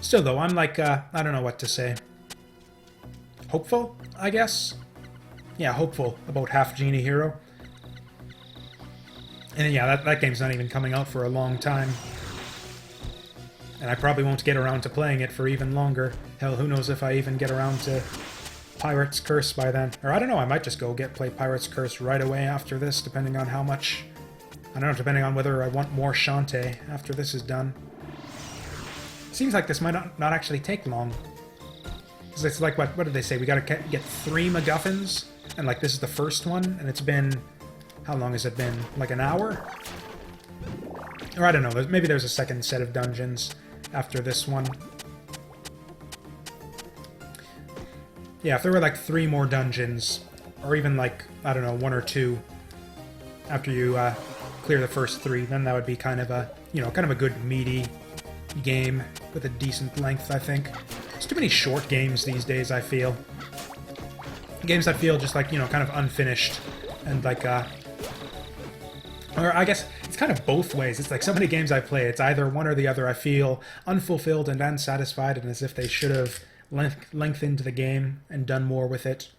Still, though, I'm like, I don't know what to say. Hopeful, I guess? Yeah, hopeful about Half Genie Hero. And yeah, that game's not even coming out for a long time. And I probably won't get around to playing it for even longer. Hell, who knows if I even get around to Pirate's Curse by then. Or I don't know, I might just go play Pirate's Curse right away after this, depending on how much... I don't know, depending on whether I want more Shantae after this is done. Seems like this might not actually take long. Because it's like, what did they say? We gotta get 3 MacGuffins? And like, this is the first one, and it's been... How long has it been? Like an hour? Or I don't know, maybe there's a second set of dungeons after this one. Yeah, if there were like 3 more dungeons, or even like, I don't know, 1 or 2, after you clear the first 3, then that would be kind of a, you know, kind of a good meaty game with a decent length, I think. There's too many short games these days, I feel. Games that feel just like, you know, kind of unfinished, and like, or I guess it's kind of both ways. It's like so many games I play, it's either one or the other. I feel unfulfilled and unsatisfied, and as if they should have lengthened the game and done more with it.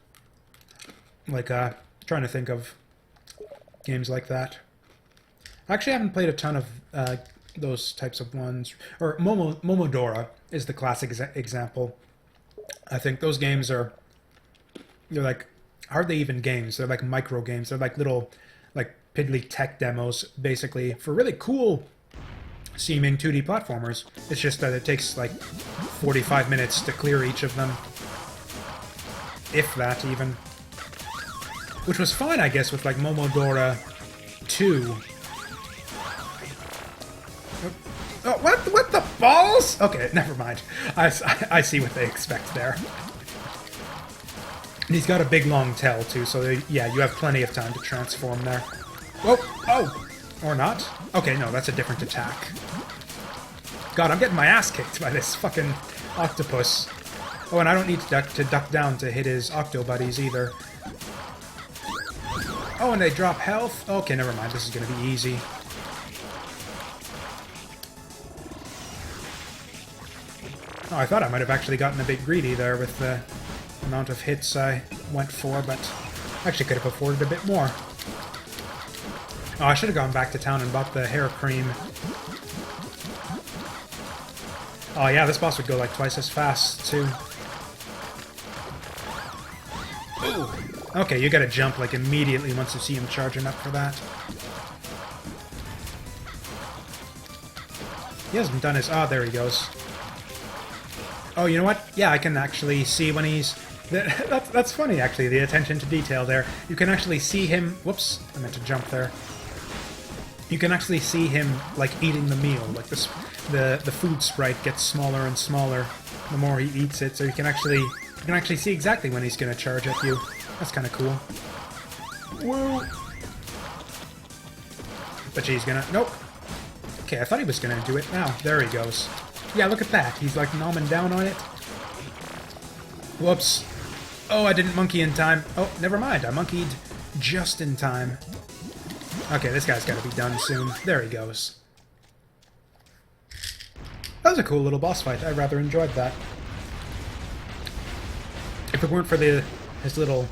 Like, trying to think of games like that. I actually haven't played a ton of those types of ones. Or Momodora is the classic example. I think those games are... They're like hardly even games. They're like micro games. They're like little, like piddly tech demos, basically, for really cool seeming 2D platformers. It's just that it takes like 45 minutes to clear each of them. If that, even. Which was fine, I guess, with like Momodora 2. Oh, what the balls? Okay, never mind. I see what they expect there. And he's got a big long tail, too, so yeah, you have plenty of time to transform there. Whoa! Oh! Or not. Okay, no, that's a different attack. God, I'm getting my ass kicked by this fucking octopus. Oh, and I don't need to duck down to hit his octo buddies, either. Oh, and they drop health? Okay, never mind, this is gonna be easy. Oh, I thought I might have actually gotten a bit greedy there with the amount of hits I went for, but I actually could have afforded a bit more. Oh, I should have gone back to town and bought the hair cream. Oh yeah, this boss would go like twice as fast, too. Ooh. Okay, you gotta jump like immediately once you see him charging up for that. He hasn't done his... Oh, there he goes. Oh, you know what? Yeah, I can actually see when he's... That's funny, actually, the attention to detail there. You can actually see him... Whoops, I meant to jump there. You can actually see him, like, eating the meal. Like, the food sprite gets smaller and smaller the more he eats it, so you can actually see exactly when he's gonna charge at you. That's kind of cool. Whoa! But he's gonna... Nope. Okay, I thought he was gonna do it now. There he goes. Yeah, look at that. He's like nomming down on it. Whoops. Oh, I didn't monkey in time. Oh, never mind. I monkeyed just in time. Okay, this guy's got to be done soon. There he goes. That was a cool little boss fight. I rather enjoyed that. If it weren't for his little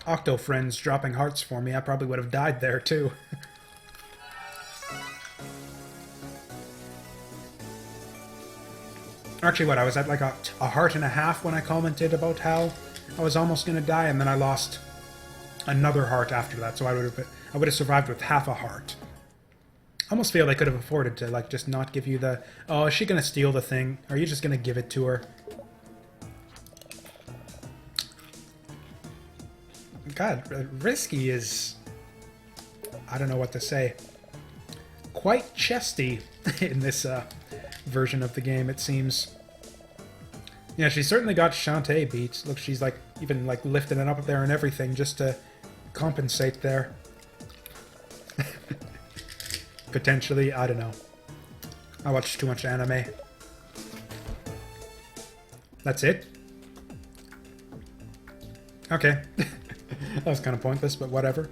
octo friends dropping hearts for me, I probably would have died there too. Actually, what, I was at like a heart and a half when I commented about how I was almost going to die, and then I lost another heart after that, so I would have survived with half a heart. I almost feel I could have afforded to like just not give you the... Oh, is she going to steal the thing? Or are you just going to give it to her? God, Risky is... I don't know what to say. Quite chesty in this version of the game, it seems. Yeah, she certainly got Shantae beat. Look, she's like even like lifting it up there and everything just to compensate there. Potentially, I don't know. I watch too much anime. That's it? Okay. That was kind of pointless, but whatever.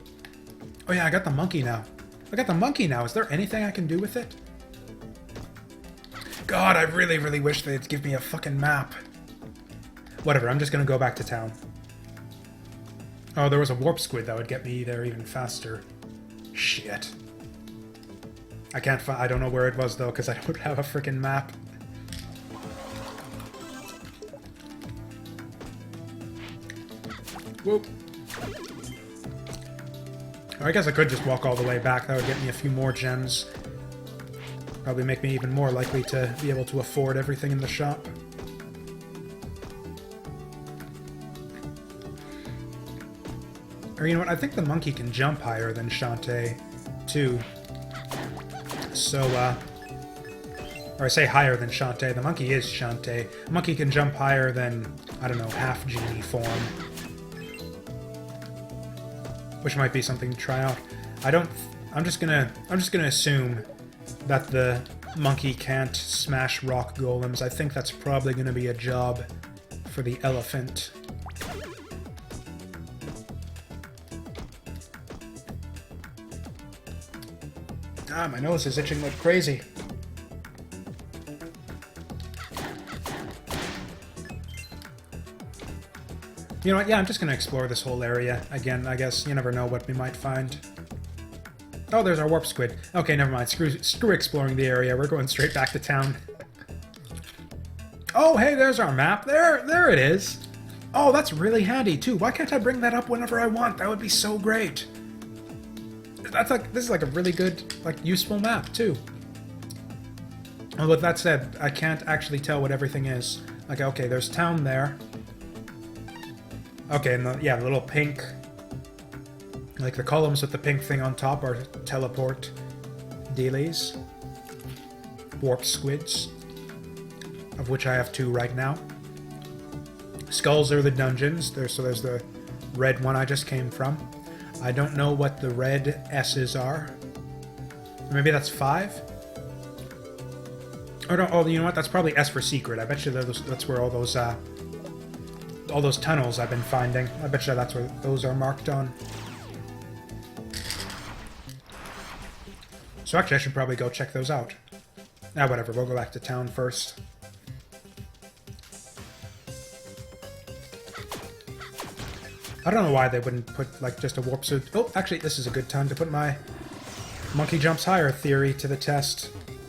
Oh yeah, I got the monkey now. I got the monkey now. Is there anything I can do with it? God, I really, really wish they'd give me a fucking map. Whatever, I'm just gonna go back to town. Oh, there was a warp squid that would get me there even faster. Shit. I can't find... I don't know where it was, though, because I don't have a freaking map. Whoop. Or I guess I could just walk all the way back. That would get me a few more gems. Probably make me even more likely to be able to afford everything in the shop. Or you know what, I think the monkey can jump higher than Shantae, too. So, or I say higher than Shantae, the monkey is Shantae. The monkey can jump higher than, I don't know, half genie form. Which might be something to try out. I'm just gonna assume that the monkey can't smash rock golems. I think that's probably gonna be a job for the elephant. Ah, my nose is itching like crazy. You know what, yeah, I'm just gonna explore this whole area. Again, I guess you never know what we might find. Oh, there's our warp squid. Okay, never mind. Screw exploring the area. We're going straight back to town. Oh, hey, there's our map. There it is. Oh, that's really handy, too. Why can't I bring that up whenever I want? That would be so great. This is like a really good, like, useful map, too. Well, with that said, I can't actually tell what everything is. Like, okay, there's town there. Okay, and the little pink... Like, the columns with the pink thing on top are teleport dealies. Warp squids. Of which I have 2 right now. Skulls are the dungeons. So there's the red one I just came from. I don't know what the red S's are. Maybe that's 5? Or no, oh, you know what? That's probably S for secret. I bet you that's where all those tunnels I've been finding. I bet you that's where those are marked on. So actually, I should probably go check those out. Ah, whatever. We'll go back to town first. I don't know why they wouldn't put, like, just a warp suit. Oh, actually, this is a good time to put my monkey jumps higher theory to the test.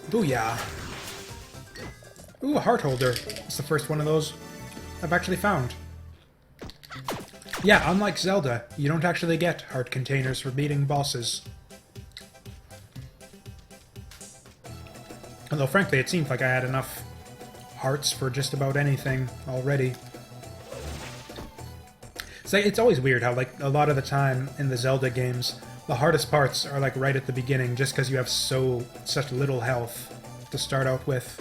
Booyah! Ooh, a heart holder. It's the first one of those I've actually found. Yeah, unlike Zelda, you don't actually get heart containers for beating bosses. Although, frankly, it seems like I had enough hearts for just about anything already. It's always weird how, like, a lot of the time in the Zelda games, the hardest parts are, like, right at the beginning, just because you have such little health to start out with.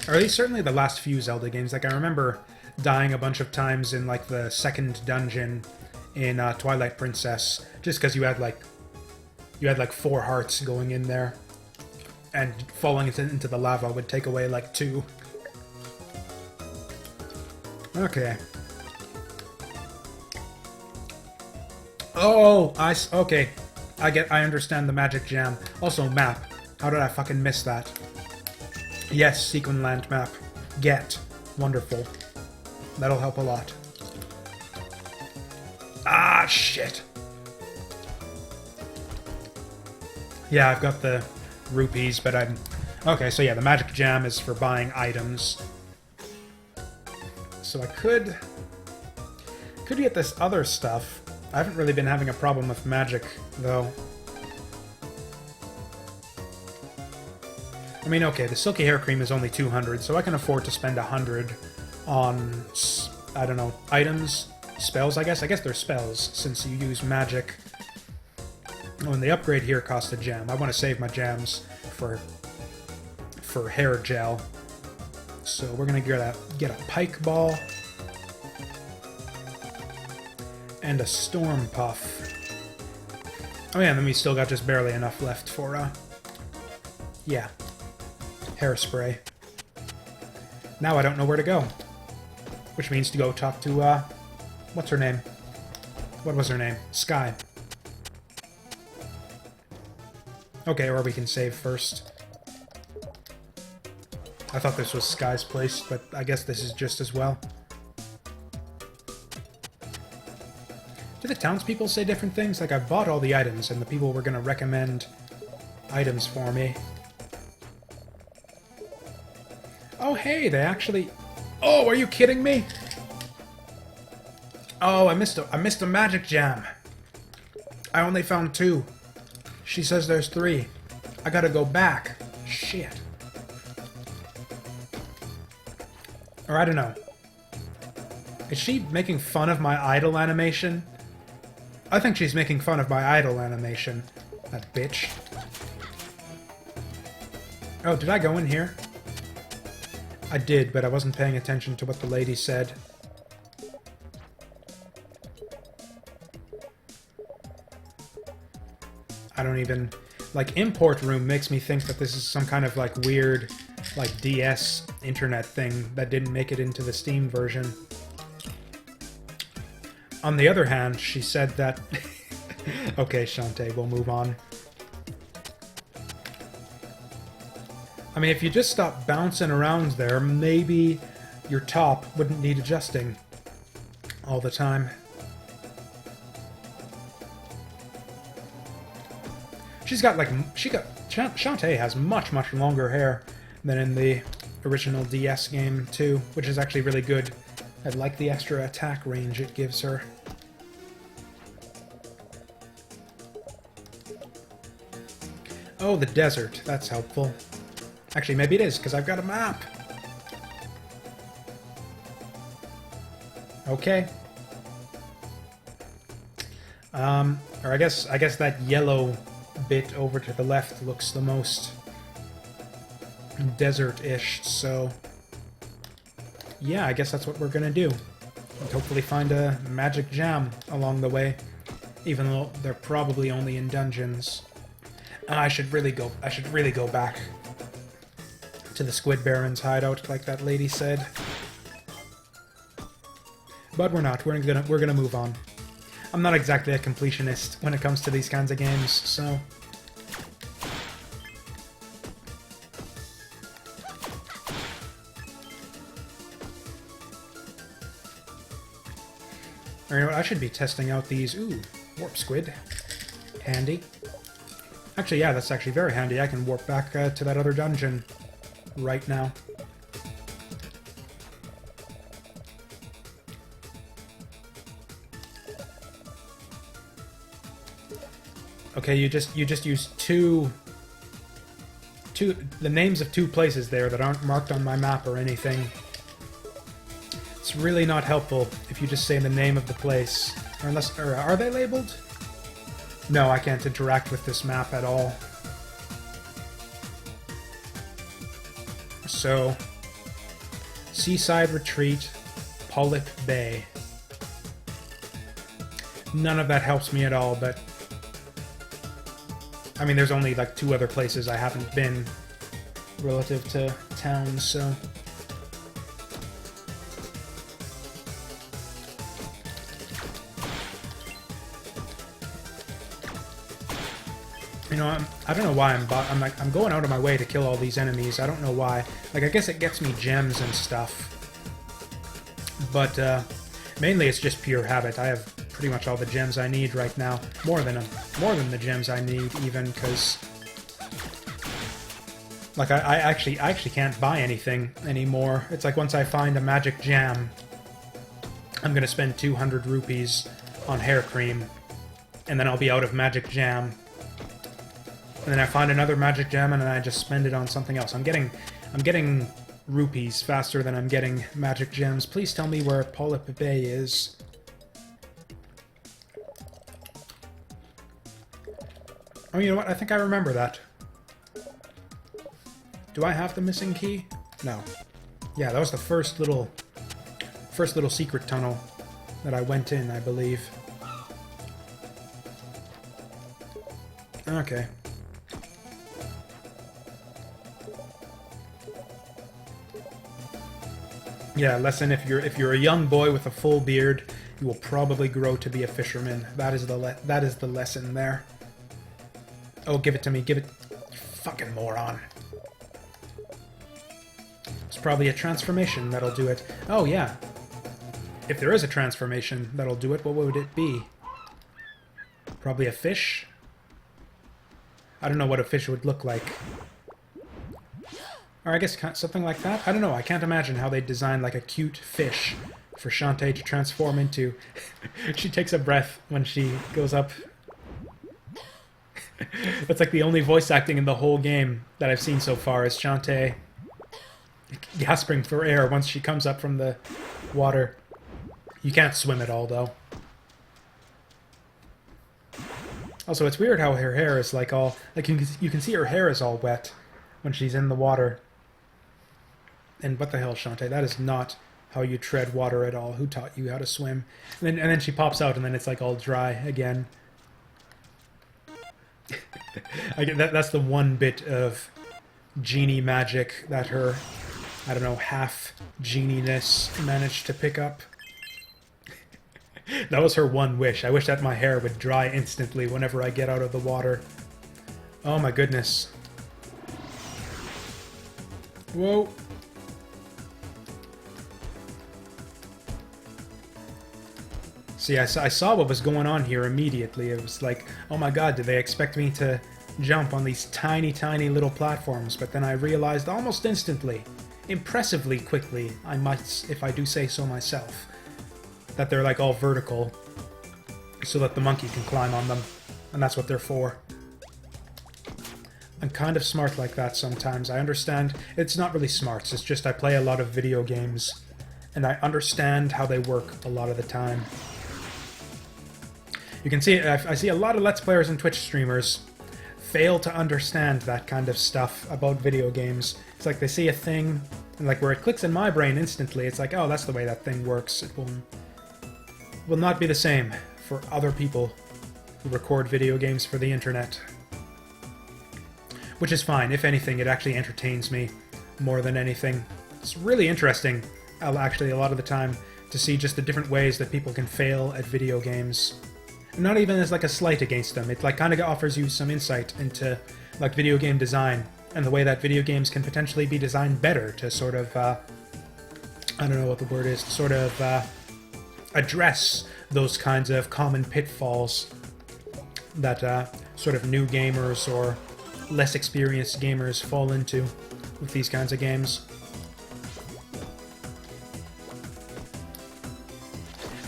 Or at least certainly the last few Zelda games. Like, I remember dying a bunch of times in, like, the second dungeon in Twilight Princess, just because you had, like, 4 hearts going in there, and falling into the lava would take away, like, 2. Okay. Oh, okay. I understand the magic jam. Also, map. How did I fucking miss that? Yes, Sequin Land map. Get. Wonderful. That'll help a lot. Ah, shit. Yeah, I've got the rupees, but I'm... Okay, so yeah, the magic jam is for buying items. So I could get this other stuff. I haven't really been having a problem with magic, though. I mean, okay, the Silky Hair Cream is only 200, so I can afford to spend 100 on, I don't know, items? Spells, I guess? I guess they're spells, since you use magic. Oh, and the upgrade here costs a gem. I want to save my gems for hair gel. So we're gonna get a pike ball and a storm puff. Oh yeah, and then we still got just barely enough left for yeah, hairspray. Now I don't know where to go, which means to go talk to what's her name? What was her name? Sky. Okay, or we can save first. I thought this was Sky's place, but I guess this is just as well. Do the townspeople say different things? Like, I bought all the items, and the people were going to recommend items for me. Oh, hey, they actually... Oh, are you kidding me? Oh, I missed a magic jam. I only found 2. She says there's 3. I gotta go back. Shit. Or I don't know. Is she making fun of my idle animation? I think she's making fun of my idle animation. That bitch. Oh, did I go in here? I did, but I wasn't paying attention to what the lady said. I don't even... Like, import room makes me think that this is some kind of, like, weird, like, DS internet thing that didn't make it into the Steam version. On the other hand, she said that... Okay, Shantae, we'll move on. I mean, if you just stop bouncing around there, maybe your top wouldn't need adjusting all the time. She's got, like, Shantae has much, much longer hair than in the original DS game, too, which is actually really good. I like the extra attack range it gives her. Oh, the desert. That's helpful. Actually, maybe it is, because I've got a map. Okay. Or I guess that yellow bit over to the left looks the most desert-ish, so yeah, I guess that's what we're gonna do. And hopefully find a magic gem along the way, even though they're probably only in dungeons. I should really go back to the Squid Baron's hideout, like that lady said. But we're not. We're gonna move on. I'm not exactly a completionist when it comes to these kinds of games, so... Or you know what, I should be testing out these... Ooh, warp squid. Handy. Actually, yeah, that's actually very handy. I can warp back to that other dungeon right now. Okay, you just used the names of 2 places there that aren't marked on my map or anything. It's really not helpful if you just say the name of the place. Or are they labeled? No, I can't interact with this map at all. So, Seaside Retreat, Polyp Bay. None of that helps me at all, but... I mean, there's only like 2 other places I haven't been relative to towns, so... You know, I don't know why I'm going out of my way to kill all these enemies. I don't know why. Like, I guess it gets me gems and stuff. But, mainly it's just pure habit. I have pretty much all the gems I need right now. More than the gems I need, even, because... Like, I actually can't buy anything anymore. It's like once I find a magic gem, I'm gonna spend 200 rupees on hair cream, and then I'll be out of magic gem. And then I find another magic gem, and then I just spend it on something else. I'm getting rupees faster than I'm getting magic gems. Please tell me where Polyp Bay is. Oh, you know what? I think I remember that. Do I have the missing key? No. Yeah, that was the first little secret tunnel that I went in, I believe. Okay. Yeah, lesson, if you're a young boy with a full beard, you will probably grow to be a fisherman. That is the lesson there. Oh, give it to me. Give it. Fucking moron. It's probably a transformation that'll do it. Oh, yeah. If there is a transformation that'll do it, what would it be? Probably a fish? I don't know what a fish would look like. Or I guess something like that? I don't know. I can't imagine how they designed like a cute fish for Shantae to transform into. She takes a breath when she goes up. That's like the only voice acting in the whole game that I've seen so far is Shantae gasping for air once she comes up from the water. You can't swim at all, though. Also, it's weird how her hair is like all... Like, you can see her hair is all wet when she's in the water. And what the hell, Shantae? That is not how you tread water at all. Who taught you how to swim? And then she pops out, and then it's like all dry again. That's the one bit of genie magic that her, I don't know, half geniness managed to pick up. That was her one wish. I wish that my hair would dry instantly whenever I get out of the water. Oh my goodness. Whoa. See, I saw what was going on here immediately. It was like, oh my god, did they expect me to jump on these tiny, tiny little platforms? But then I realized almost instantly, impressively quickly, I might, if I do say so myself, that they're like all vertical, so that the monkey can climb on them, and that's what they're for. I'm kind of smart like that sometimes. I understand. It's not really smart, it's just I play a lot of video games, and I understand how they work a lot of the time. You can see, I see a lot of Let's Players and Twitch streamers fail to understand that kind of stuff about video games. It's like they see a thing, and like where it clicks in my brain instantly, it's like, oh, that's the way that thing works. It will not be the same for other people who record video games for the internet. Which is fine. If anything, it actually entertains me more than anything. It's really interesting, actually, a lot of the time, to see just the different ways that people can fail at video games. Not even as like a slight against them. It like kind of offers you some insight into like video game design and the way that video games can potentially be designed better to sort of, I don't know what the word is, sort of address those kinds of common pitfalls that sort of new gamers or less experienced gamers fall into with these kinds of games.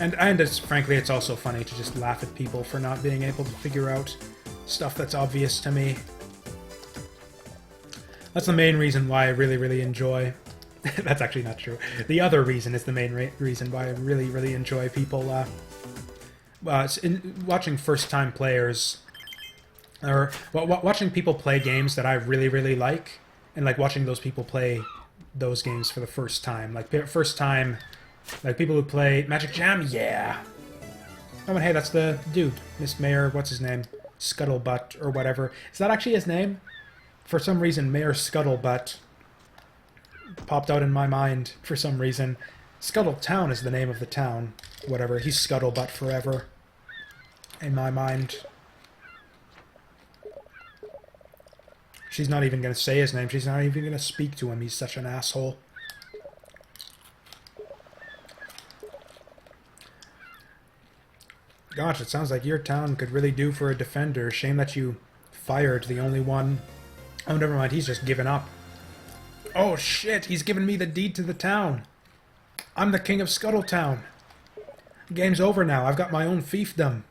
And it's, frankly, it's also funny to just laugh at people for not being able to figure out stuff that's obvious to me. That's the main reason why I really, really enjoy... That's actually not true. The other reason is the main reason why I really, really enjoy people watching first-time players, or watching people play games that I really, really like, and like watching those people play those games for the first time. Like, first time... Like, people who play Magic Jam, yeah! Oh, and hey, that's the dude. Miss Mayor, what's his name? Scuttlebutt, or whatever. Is that actually his name? For some reason, Mayor Scuttlebutt popped out in my mind for some reason. Scuttletown is the name of the town. Whatever, he's Scuttlebutt forever. In my mind. She's not even going to say his name. She's not even going to speak to him. He's such an asshole. Gosh, it sounds like your town could really do for a defender. Shame that you fired the only one. Oh, never mind. He's just given up. Oh, shit. He's given me the deed to the town. I'm the king of Scuttletown. The game's over now. I've got my own fiefdom.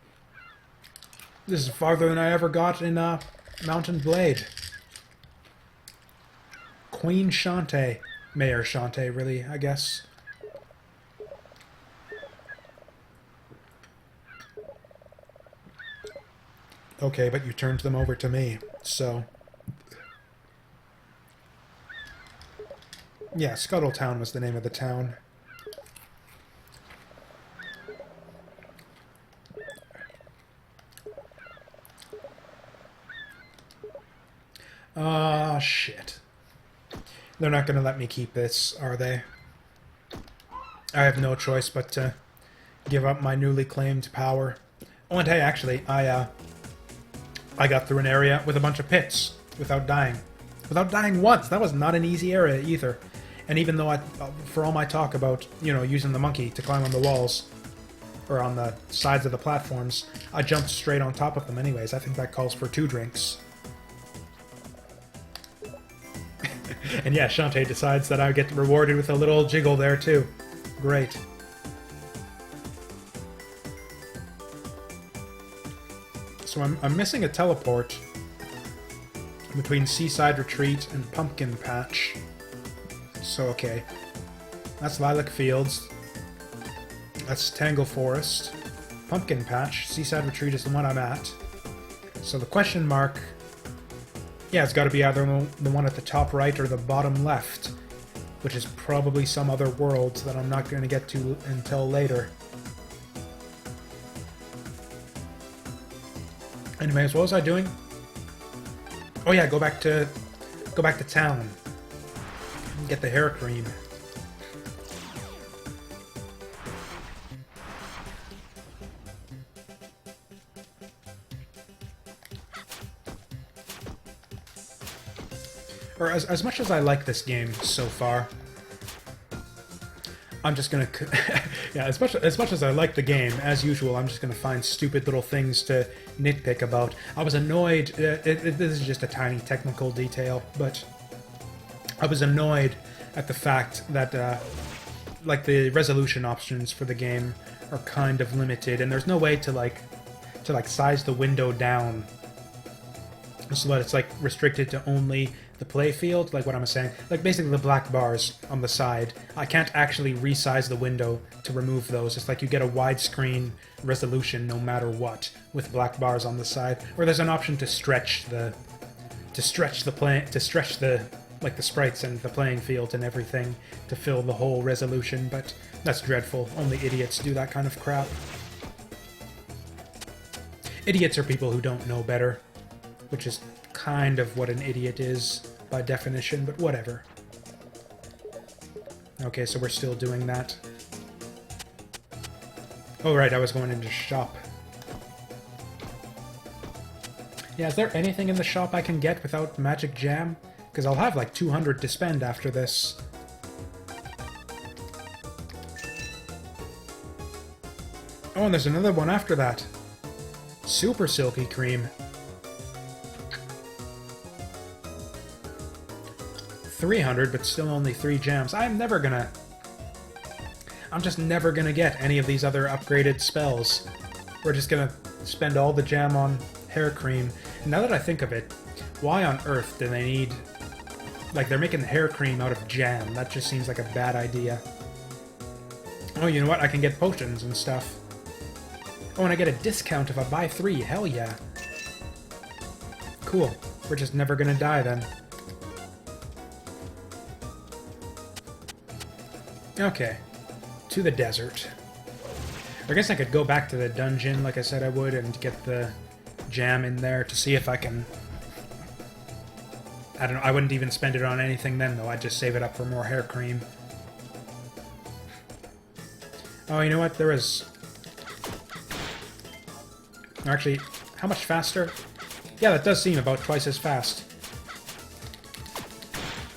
This is farther than I ever got in Mountain Blade. Queen Shantae. Mayor Shantae, really, I guess. Okay, but you turned them over to me, so... Yeah, Scuttletown was the name of the town. Ah, shit. They're not gonna let me keep this, are they? I have no choice but to give up my newly claimed power. Oh, and hey, actually, I got through an area with a bunch of pits. without dying. Without dying once! That was not an easy area either. And even though for all my talk about, you know, using the monkey to climb on the walls, or on the sides of the platforms, I jumped straight on top of them anyways. I think that calls for 2 drinks. And yeah, Shantae decides that I get rewarded with a little jiggle there too. Great. So I'm missing a teleport between Seaside Retreat and Pumpkin Patch. So okay. That's Lilac Fields. That's Tangle Forest. Pumpkin Patch. Seaside Retreat is the one I'm at. So the question mark... Yeah, it's got to be either the one at the top right or the bottom left, which is probably some other world that I'm not going to get to until later. Anyways, what was I doing? Oh yeah, go back to town. Get the hair cream. Or as much as I like this game so far, I'm just gonna... yeah, as much as I like the game, as usual, I'm just gonna find stupid little things to nitpick about. I was annoyed... this is just a tiny technical detail, but... I was annoyed at the fact that, like, the resolution options for the game are kind of limited, and there's no way to size the window down so that it's, like, restricted to only the play field, like what I'm saying. Like, basically the black bars on the side. I can't actually resize the window to remove those. It's like you get a widescreen resolution no matter what with black bars on the side. Or there's an option to stretch the like the sprites and the playing field and everything to fill the whole resolution, but that's dreadful. Only idiots do that kind of crap. Idiots are people who don't know better, which is kind of what an idiot is by definition, but whatever. Okay, so we're still doing that. Oh right, I was going into shop. Yeah, is there anything in the shop I can get without magic jam? Because I'll have like 200 to spend after this. Oh, and there's another one after that. Super Silky Cream. 300, but still only 3 gems. I'm just never gonna get any of these other upgraded spells. We're just gonna spend all the jam on hair cream. And now that I think of it, why on earth do they need... Like, they're making hair cream out of jam. That just seems like a bad idea. Oh, you know what? I can get potions and stuff. Oh, and I get a discount if I buy 3. Hell yeah. Cool. We're just never gonna die then. Okay. To the desert. I guess I could go back to the dungeon like I said I would and get the jam in there to see if I can... I don't know, I wouldn't even spend it on anything then, though. I'd just save it up for more hair cream. Oh, you know what? There is... Actually, how much faster? Yeah, that does seem about twice as fast.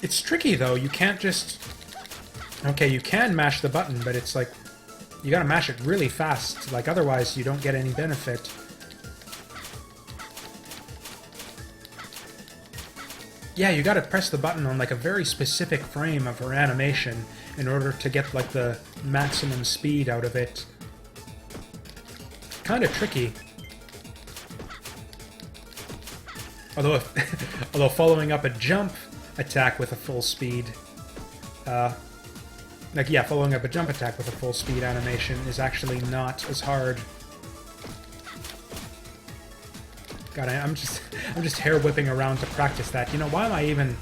It's tricky, though. You can't just... Okay, you can mash the button, but it's like... You gotta mash it really fast. Like, otherwise you don't get any benefit. Yeah, you gotta press the button on, like, a very specific frame of her animation in order to get, like, the maximum speed out of it. Kinda tricky. Although, although following up a jump attack with a full speed... Like, yeah, following up a jump attack with a full speed animation is actually not as hard. God, I'm just hair whipping around to practice that. You know, why am I even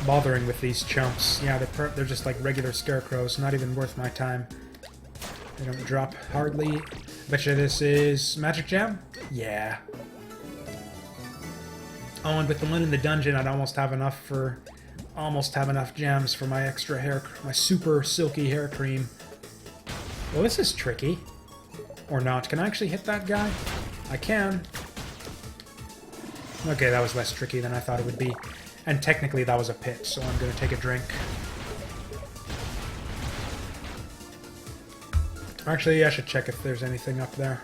bothering with these chumps? Yeah, they're just like regular scarecrows, not even worth my time. They don't drop hardly. Betcha this is Magic Jam? Yeah. Oh, and with the one in the dungeon, I'd almost have enough gems for my extra hair, my super silky hair cream. Well, this is tricky. Or not. Can I actually hit that guy? I can. Okay, that was less tricky than I thought it would be. And technically that was a pit, so I'm going to take a drink. Actually, I should check if there's anything up there.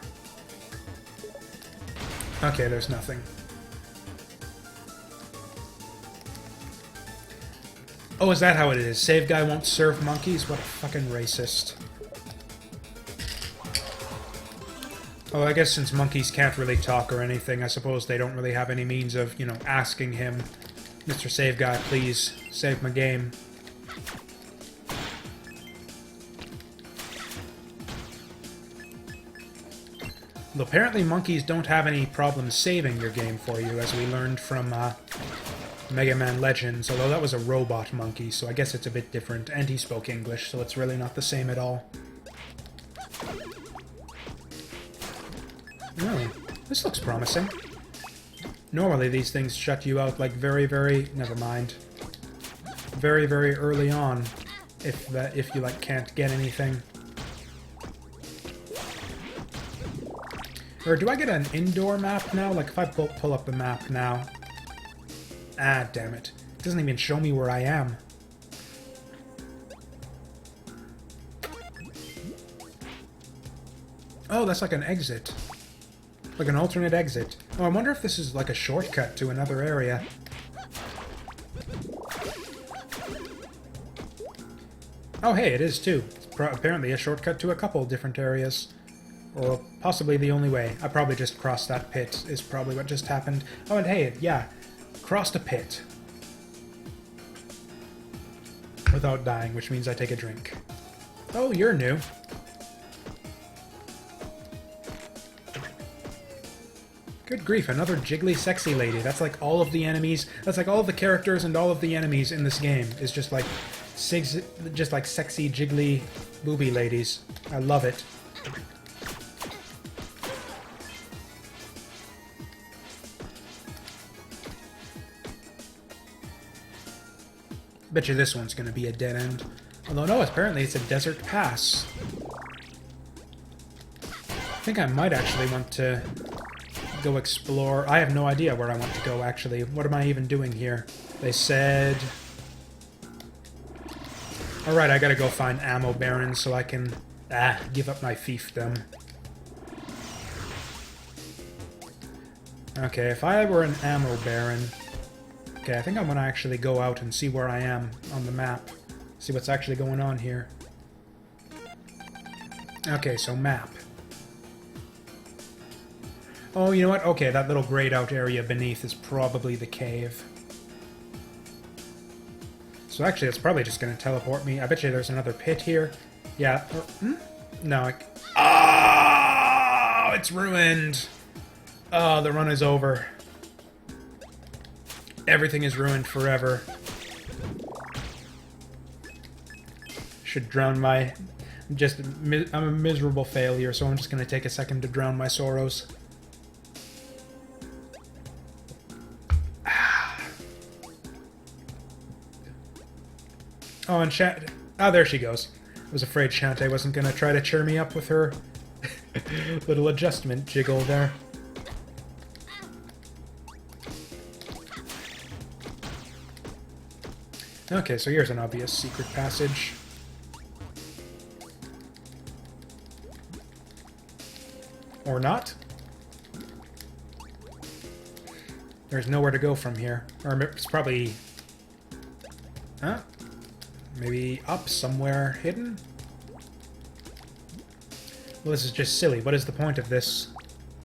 Okay, there's nothing. Oh, is that how it is? Save guy won't serve monkeys? What a fucking racist. Oh, I guess since monkeys can't really talk or anything, I suppose they don't really have any means of, you know, asking him, Mr. Save Guy, please save my game. Well, apparently monkeys don't have any problems saving your game for you, as we learned from Mega Man Legends, although that was a robot monkey, so I guess it's a bit different, and he spoke English, so it's really not the same at all. Oh, this looks promising. Normally these things shut you out like never mind. Very early on, if you like can't get anything. Or do I get an indoor map now? Like if I pull up the map now. Ah, damn it. It doesn't even show me where I am. Oh, that's like an exit. Like an alternate exit. Oh, I wonder if this is like a shortcut to another area. Oh, hey, it is too. It's apparently a shortcut to a couple different areas. Or possibly the only way. I probably just crossed that pit, is probably what just happened. Oh, and hey, yeah. Crossed a pit. Without dying, which means I take a drink. Oh, you're new. Good grief, another jiggly sexy lady. That's like all of the enemies, that's like all of the characters and all of the enemies in this game is just like sexy jiggly booby ladies. I love it. Bet you this one's gonna be a dead end. Although no, apparently it's a desert pass. I think I might actually want to go explore. I have no idea where I want to go, actually. What am I even doing here? They said... Alright, I gotta go find ammo barons so I can... give up my fiefdom. Okay, if I were an ammo baron... Okay, I think I'm gonna actually go out and see where I am on the map. See what's actually going on here. Okay, so map. Oh, you know what? Okay, that little grayed out area beneath is probably the cave. So actually, it's probably just going to teleport me. I bet you there's another pit here. Yeah. No. Oh, it's ruined. Oh, the run is over. Everything is ruined forever. Should drown my... I'm a miserable failure, so I'm just going to take a second to drown my sorrows. Oh, and there she goes. I was afraid Shantae wasn't going to try to cheer me up with her little adjustment jiggle there. Okay, so here's an obvious secret passage. Or not. There's nowhere to go from here. Or it's probably... Huh? Maybe up somewhere hidden? Well, this is just silly. What is the point of this?